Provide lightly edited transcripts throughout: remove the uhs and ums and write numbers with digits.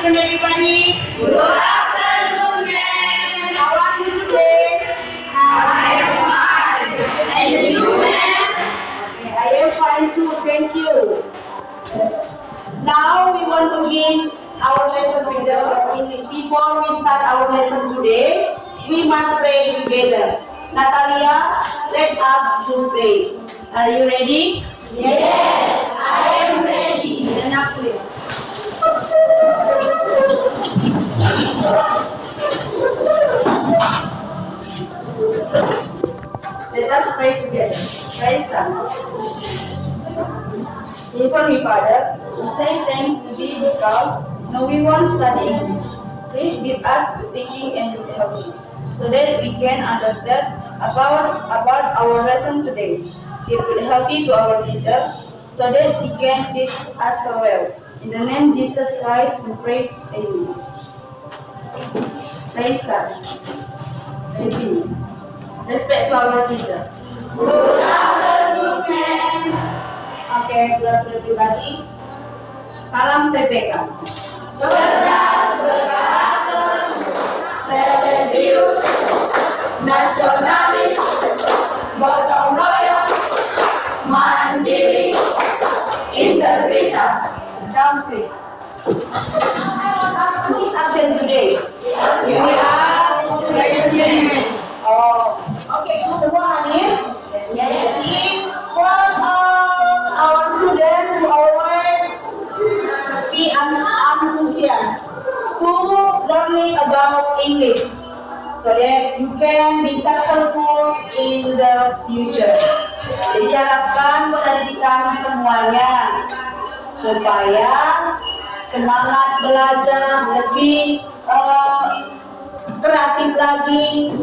afternoon, everybody. Good afternoon, ma'am. How are you today? I am fine. And you, ma'am? Okay, I am fine too. Thank you. Now we want to begin our lesson with the English. Before we start our lesson today, we must pray together. Natalia, let us to pray. Are you ready? Yes, I am ready. Then up to you. Let us pray together. Praise God. Heavenly Father, we say thanks to Thee because now we want to study English. Please give us good thinking and good helping, so that we can understand about our lesson today. Give good helping to our teacher, so that she can teach us so well. In the name of Jesus Christ, we pray. Amen. Praise God. Say peace. Respect to our teacher. Good afternoon, ma'am. Oke, buat pribadi. Salam PPK. Cerdas, berkarakter, religius, nasionalis, gotong royong, mandiri, integritas. Down please. Who is absent today? We are Christian. Oh, oke, semua hadir? Jadi, for our students who always be enthusiastic to learning about English, so that you can be successful in the future. Jadi harapkan buat adik kami semuanya supaya semangat belajar lebih kreatif lagi,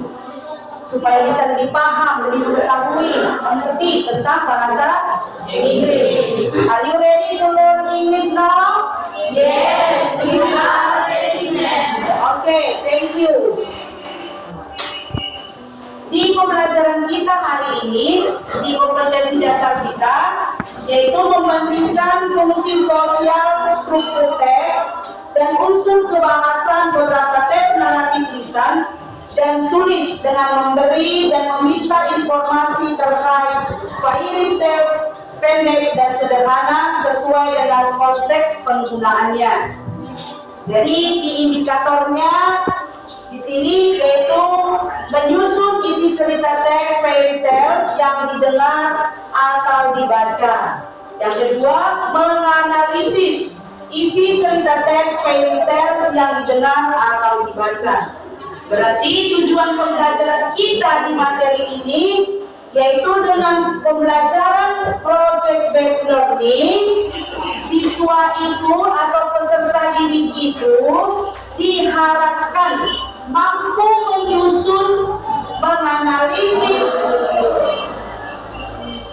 supaya bisa lebih paham, lebih mengetahui, mengerti tentang bahasa Inggris. Are you ready to learn English now? Yes, we are ready, ma'am. Okay, thank you. Di pembelajaran kita hari ini, di kompetensi dasar kita, yaitu membandingkan fungsi sosial struktur teks dan unsur kebahasan beberapa teks naratif lisan dan tulis dengan memberi dan meminta informasi terkait fairy tales pendek dan sederhana sesuai dengan konteks penggunaannya. Jadi di indikatornya di sini yaitu menyusun isi cerita teks fairy tales yang didengar atau dibaca. Yang kedua, menganalisis isi cerita teks fairy tales yang didengar atau dibaca. Berarti tujuan pembelajaran kita di materi ini yaitu dengan pembelajaran project based learning, siswa itu atau peserta didik itu diharapkan mampu menyusun, menganalisis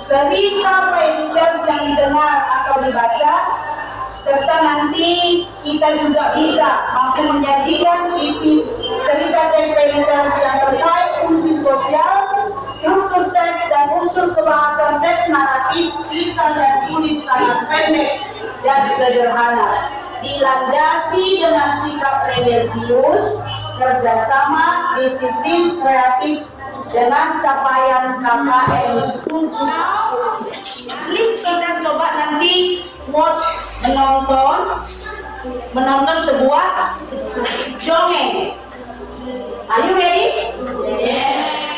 cerita fairy tales yang didengar atau dibaca, serta nanti kita juga bisa mampu menyajikan isi cerita teks fairy tales yang terkait fungsi sosial, struktur teks dan unsur kebahasan teks naratif, lisan dan tulis sangat pendek dan sederhana, dilandasi dengan sikap religius, kerjasama, disiplin, kreatif, dengan capaian KKM 7. Please kita coba nanti menonton sebuah dongeng. Are you ready? Yes.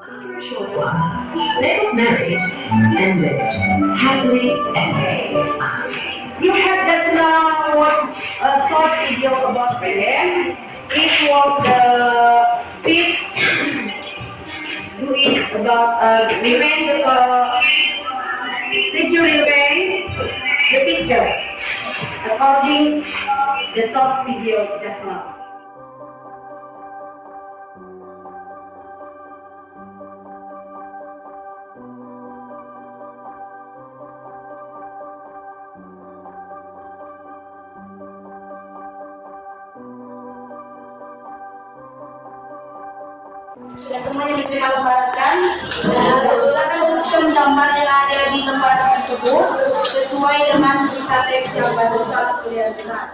After a short while, they got married and lived happily ever after. You have just now watched a short video about Pelé. It was the scene doing about remain please you remain the picture according the short video just now. Sudah semuanya diterima lembaran. Silakan tuliskan gambar yang ada di lembaran tersebut sesuai dengan berita teks yang barusan kalian dengar.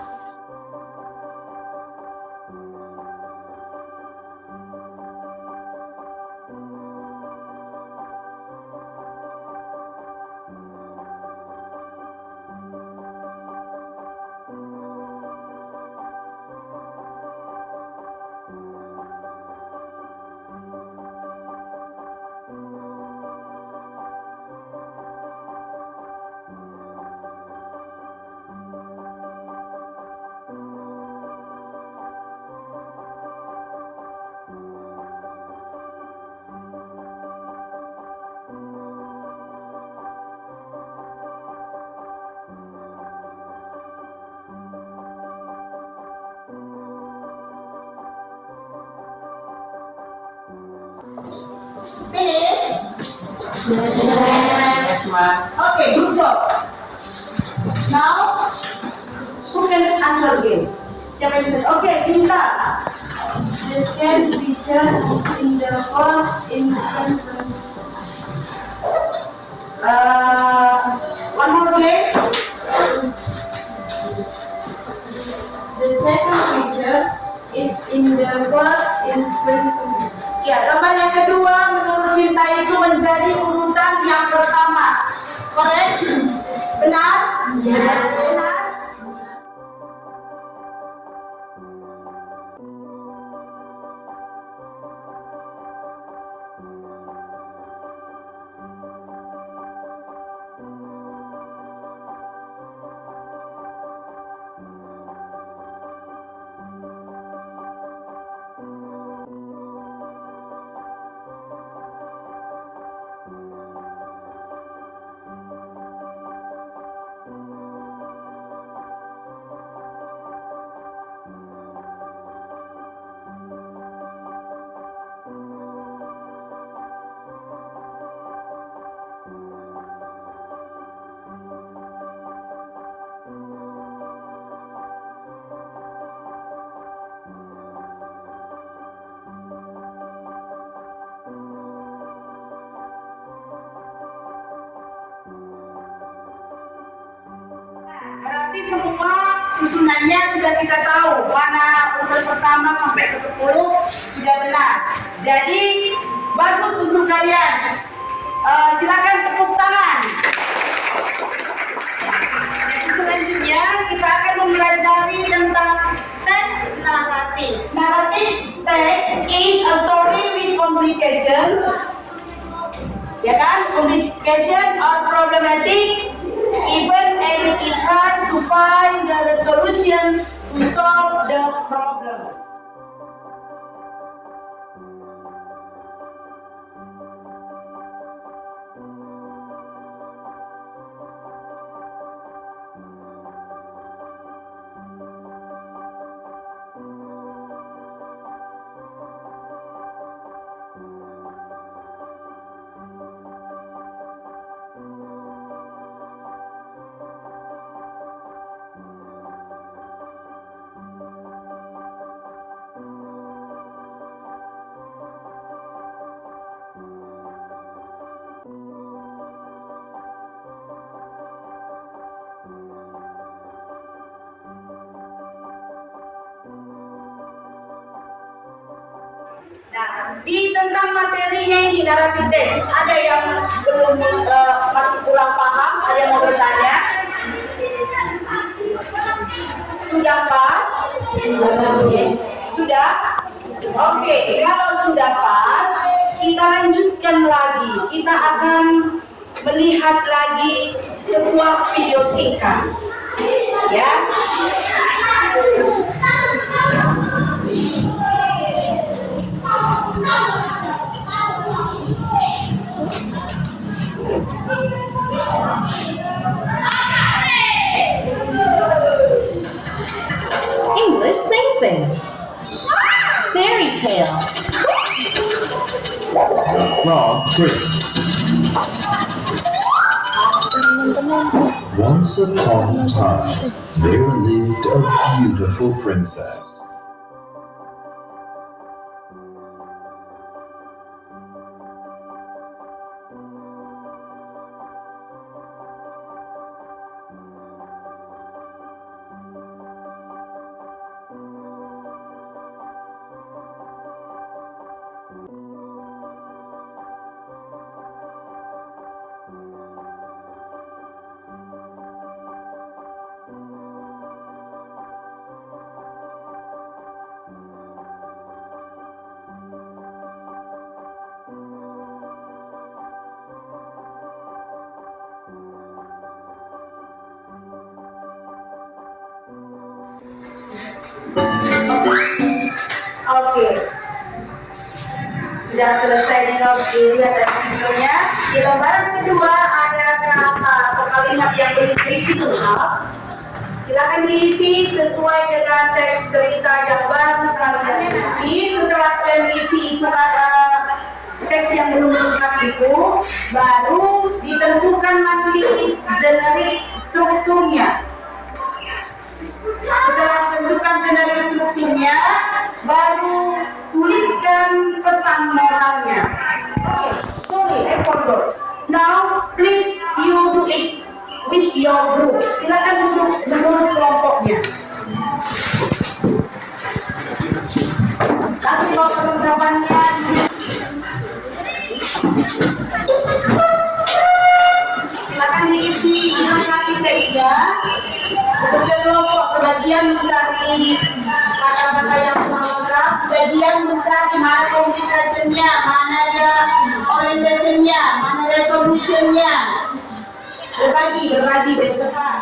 Finish? Yes, ma'am. Okay, good job. Now, who can answer again? Siapa yang bisa? Okay, Sinta. The scale feature is in the first instance. One more again. The second feature is in the first instance. Ya, gambar yang kedua menurut Sinta itu menjadi urutan yang pertama. Correct? Benar? Ya. Benar? Berarti semua susunannya sudah kita tahu, mana urutan pertama sampai ke 10 sudah benar. Jadi bagus untuk kalian. Silakan tepuk tangan. Selanjutnya kita akan mempelajari tentang teks naratif. Naratif text is a story with complication, ya kan? Complication or problematic even and it tries to find the solution to solve the problem. Nah, di tentang materinya ini naratif teks, ada yang belum masih kurang paham, ada yang mau bertanya? Sudah pas? Sudah? Oke, kalau sudah pas, kita lanjut kita akan melihat lagi sebuah video singkat. Ya. English sing. Fairy tale. Frog Prince. Once upon a time, there lived a beautiful princess. Oke. Sudah selesai dilihat dari videonya. Di lembaran kedua ada kata atau kalimat yang berisi lengkap. Silakan diisi sesuai dengan teks cerita yang baru kalian ikuti. Setelah kalian isi itu teks yang belum lengkap itu, baru ditentukan nanti generik strukturnya. Setelah ditentukan generik strukturnya, baru tuliskan pesan moralnya. Sorry, I forgot. Now, please you do it with your group. Silakan duduk menurut kelompoknya. Tapi kalau perlengkapannya silakan diisi satu teksnya. Sebagian kelompok, sebagian mencari kata-kata yang lengkap, sebagian mencari mana communication-nya, mana ada orientation-nya, mana resolution-nya. Berbagi dan cepat.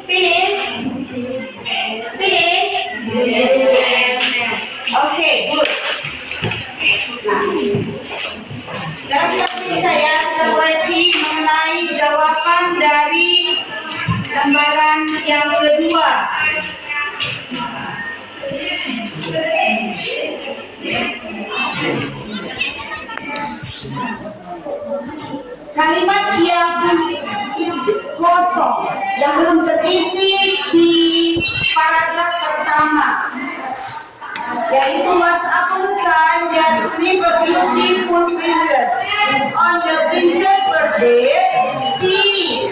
Finish? Finish? Okay, good. Dalam ini saya koreksi mengenai jawaban dari gambaran yang kedua. Kalimat yang kosong yang belum terisi di paragraf pertama, yaitu once upon a time there lived a beautiful princess. On the princess birthday,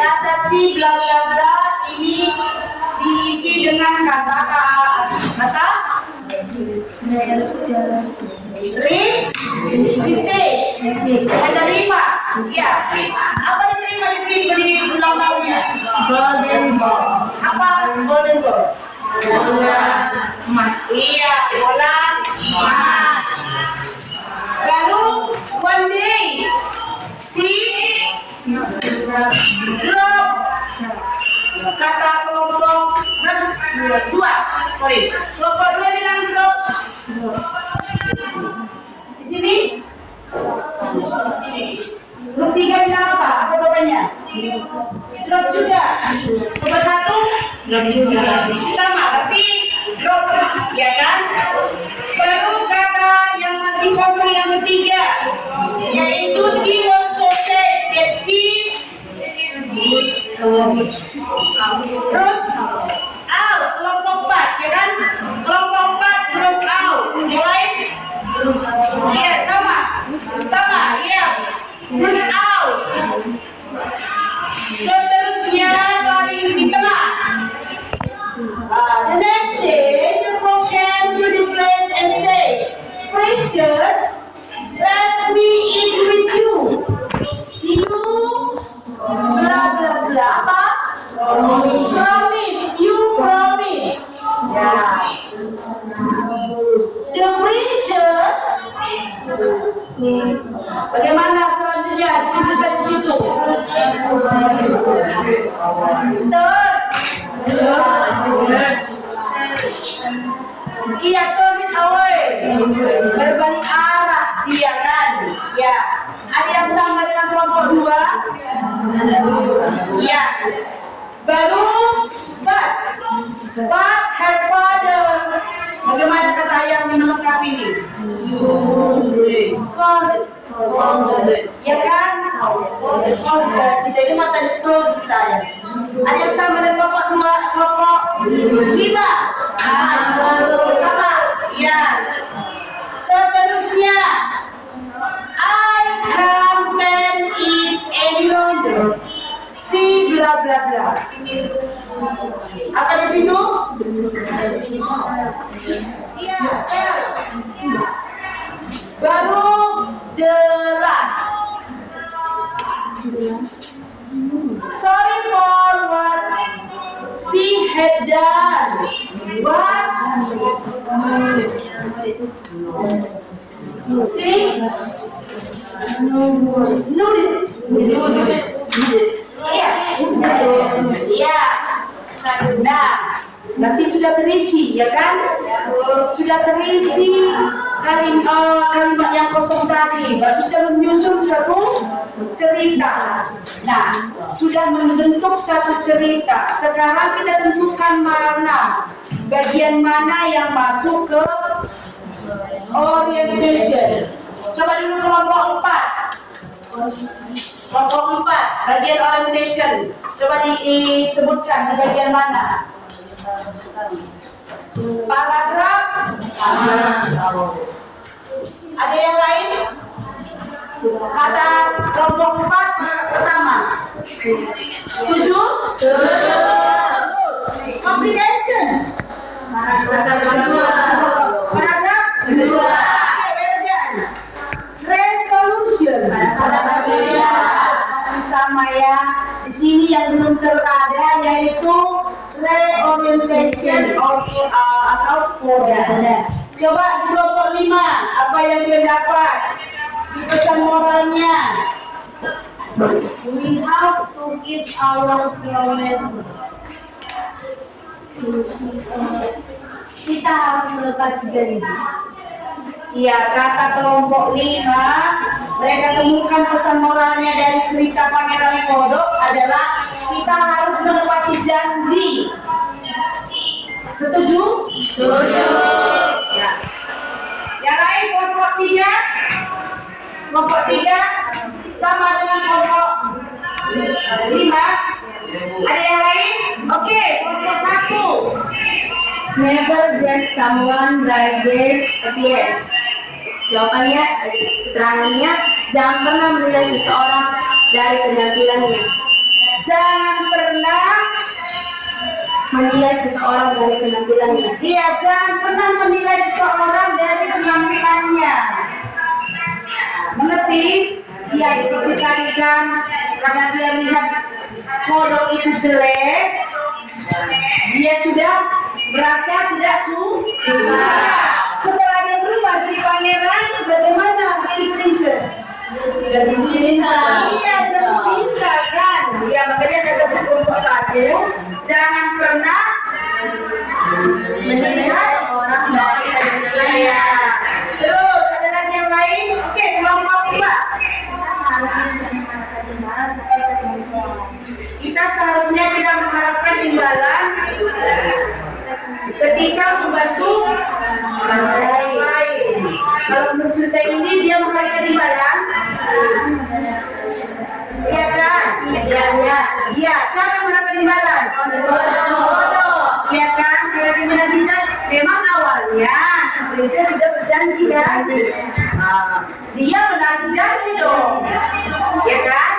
kata si bla bla bla ini diisi dengan kata diterima. Ya, apa diterima di sini di ulang tahunnya? Golden ball. Apa golden ball? Bola emas. Iya, bola emas. Baru one day drop kata kelompok kelompok dua bilang drop. Di sini grup 3 bilang apa? Apa jawabannya? Drop juga. Nomor 1 drop juga. Sama, berarti drop, ya kan? Baru kata yang masih kosong yang ketiga, yaitu she was so sad that she terus out, kelompok 4, ya kan? Kelompok 4 terus out, mulai ya sama, ya terus out. Seterusnya paling di tengah. The next day, the frog came to the place and said, "Precious, let me eat with you." You blah blah blah apa? Promise. You promise. Ya. The princess. Bagaimana selanjutnya? Princess di situ. Iya, turn it away. Berbalik arah dia kan? Ya. Ada yang sama dengan kelompok 2? Ya. Baru but her father. Bagaimana kata yang melengkapi ini? Scolded. Ya kan? Scolded. Jadi itu mata di scolded kita ya. Ada yang sama dengan kelompok 2, kelompok 5. Sama. Ya. Seterusnya, I can't stand it any longer. Si bla bla bla. Apa di situ? Iya. Baru the last. Sorry for what she had done. What? See? No. Iya. Nah, nasi sudah terisi, ya kan? Sudah terisi kalimat yang kosong tadi. Baru sudah menyusun satu cerita. Nah, sudah membentuk satu cerita. Sekarang kita tentukan bagian mana yang masuk ke orientation. Coba dulu kelompok 4. Kelompok 4, bagian orientation. Coba disebutkan di bagian mana? Paragraf. Ada yang lain? Kata kelompok 4 pertama. Setuju? Setuju. Complication. Paragraf kedua. Paragraf kedua. Resolution. Sama ya. Di sini yang belum terada yaitu reorientation atau koda. Coba di kelompok 5 apa yang dia dapat di pesan moralnya. We have to keep our promises. Kita harus menepati janji. Iya, kata kelompok 5, mereka temukan pesan moralnya dari cerita Pangeran Kodok adalah kita harus menepati janji. Setuju? Setuju. Ya. Yang lain kelompok 3? Kelompok 3 sama dengan kelompok 5? Ada yang lain? Oke, kelompok 1. Never judge someone by their appearance. Jawabannya, keterangannya, jangan pernah menilai seseorang dari penampilannya. Jangan pernah Menilai seseorang dari penampilannya. Iya, jangan pernah menilai seseorang dari penampilannya. Mengerti? Iya, itu ditarikan karena dia lihat kodok itu jelek, dia sudah merasa tidak suka. Setelah dia berubah jadi pangeran, bagaimana si princess? Jadi cinta. Iya, jatuh cinta kan? Iya, makanya kata si kelompok 1, jangan pernah melihat Orang dari penampilannya. iya. Terus ada lagi yang lain? Oke, kelompok 2. Kita seharusnya tidak mengharapkan imbalan ketika membantu orang lain. Kalau menurut cerita ini dia mengharapkan imbalan, iya kan? Iya. Iya, siapa yang mengharapkan imbalan? Bodoh, iya kan? Karena di Indonesia memang awalnya sebenarnya sudah berjanji kan? Dia menagih janji dong, iya kan?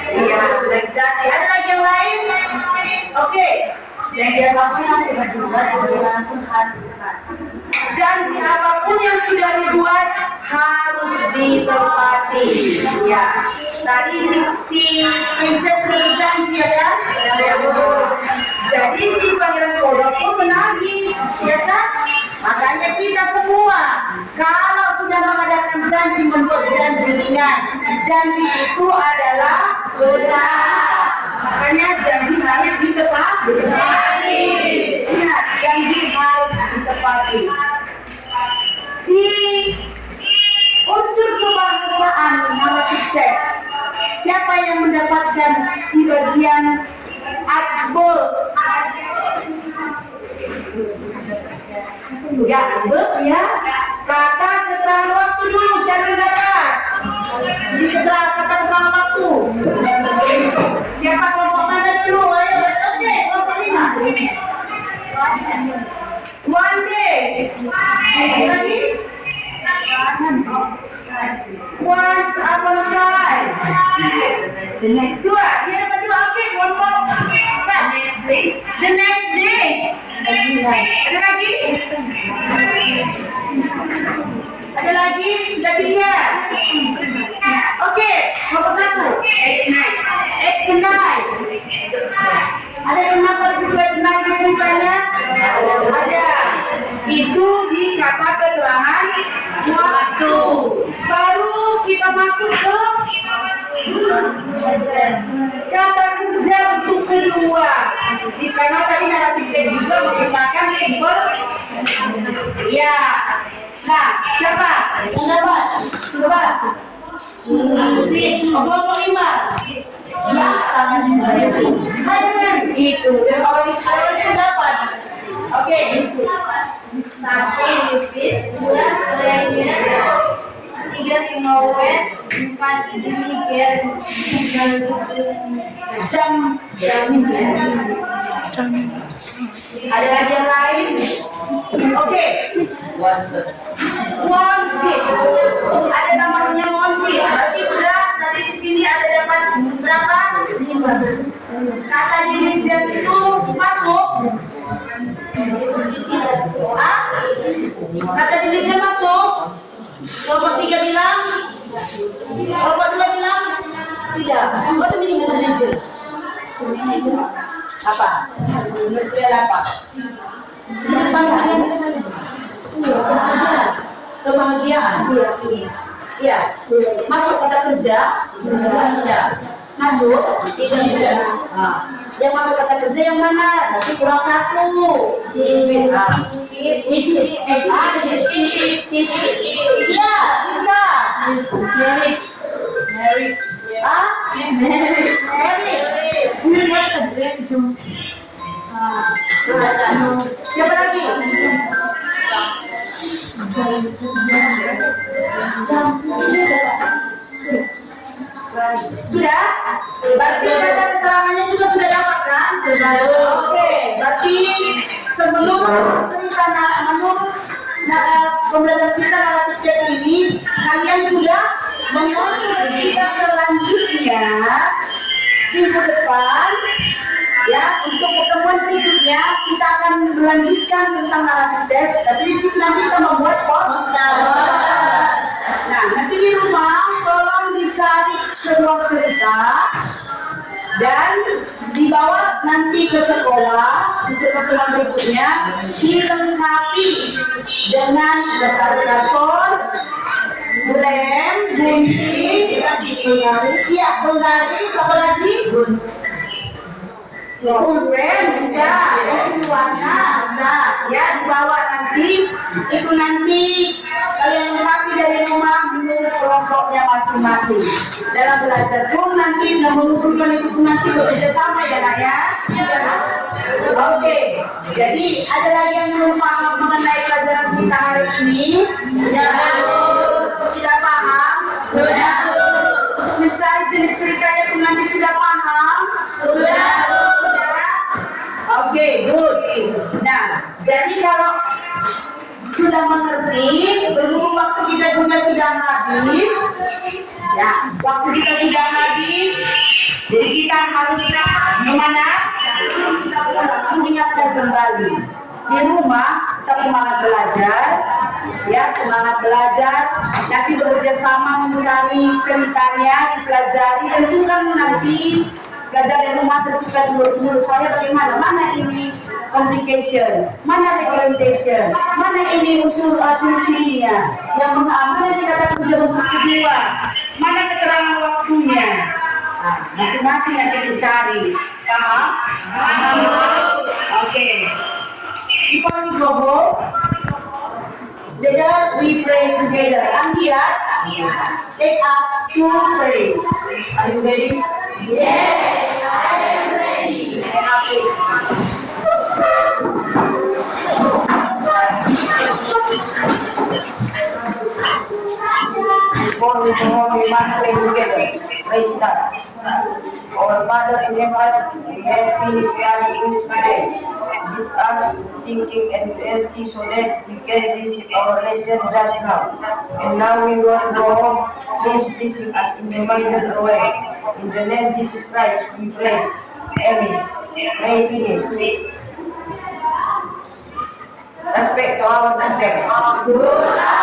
Iya, menagih janji. Ada lagi yang lain? Oke. Dan dia masih berbuat bagaimanapun hasilkan. Janji apapun yang sudah dibuat harus ditepati. Ya, tadi si princess sudah berjanji ya kan? Jadi si pangeran kodok pun menagih, ya kan? Makanya kita semua kalau sudah mengadakan janji, membuat janji ringan, janji itu adalah makanya janji harus ditepati. Ingat, janji harus ditepati. Di unsur kebahasaan narrative text, siapa yang mendapatkan di bagian adverb? Ya, adverb ya. Kata keterangan waktu dulu, siapa yang dapat? Di kata keterangan waktu. Siapa kelompok mana dulu? Ayo, oke, kelompok 5. One day. Lagi? Once upon a time. The next dua. Dia dapat 2. Oke, kelompok 4. The next day. Ada lagi? Ada lagi? Sudah 3. Oke, kelompok 1. At the night. Ada kenapa di situ at the night ceritanya? Ada. Itu di kata keterangan waktu. Baru kita masuk ke kata kerja untuk kedua. Karena tadi naratif teks juga menggunakan simbol. Ya. Nah, siapa? Yang dapat? Coba. Kelompok 5. Ya, Simon itu. Dan orang itu dapat. Oke. 1 Lupit, 2 Sulaiman, 3 Sinowet, 4 Diniger, Jam. Ada lagi yang lain? Oke. Wanted. Ada namanya wanted. Berarti sudah dari sini ada dapat berapa? 5. Kata diligent itu masuk. Hah? Kata diligent masuk. Kelompok 3 bilang. Kelompok 2 bilang tidak. Kelompok 3 bilang diligent. Apa? Menurut apa? Kebahagiaan. Iya. Masuk kata kerja? Masuk? Tidak. Yang masuk kata kerja yang mana? Berarti kurang satu. Ya, bisa. Siapa lagi? Sudah? Berarti kata keterangannya juga sudah dapat kan? Oke, berarti sebelum cerita menurut pembelajaran kita naratif tes ini, kalian sudah mengatur kita selanjutnya minggu depan. Ya, untuk pertemuan berikutnya kita akan melanjutkan tentang naratif tes. Tapi di situ nanti kita membuat poster. Nah, nanti di rumah tolong dicari sebuah cerita dan dibawa nanti ke sekolah untuk pertemuan berikutnya, dilengkapi dengan kertas karton, lem, gunting, siap penggaris, apa lagi? Pulpen bisa, warna bisa, ya dibawa nanti. Itu nanti kalian lengkapi dari rumah menurut kelompoknya masing-masing. Dalam belajar pun nanti mengusulkan itu pun nanti bekerja sama ya nak ya. Oke, jadi ada lagi yang belum paham mengenai pelajaran kita hari ini? Sudah paham? Sudah. Mencari jenis ceritanya pun nanti sudah paham? Sudah. Oke, good. Nah, jadi kalau sudah mengerti, berhubung waktu kita juga sudah habis, ya, waktu kita sudah habis, jadi kita harus kemana? Sebelum kita pulang, mengingatkan kembali. Di rumah, tetap semangat belajar, ya, semangat belajar. Nanti bekerja sama mencari ceritanya, dipelajari, tentukan nanti belajar di rumah tentukan dulu saya bagaimana, mana ini complication, mana recommendation, mana ini unsur ciri-cirinya, yang mana dikatakan kerja bentuk kedua, mana keterangan waktunya. Nah, masing-masing nanti dicari. Paham? Oke. Before we go home, together we pray together. Anggia, take us to pray. Are you ready? Yes, I am ready. Before we go home, we must pray together. Praise God. Our Father in heaven, we have finished studying English today. Give us thinking and ability so that we can visit our lesson just now. And now we will go home. Please visit us in the middle way. In the name of Jesus Christ, we pray. Amen. Pray finish. Respect to our teacher. Good.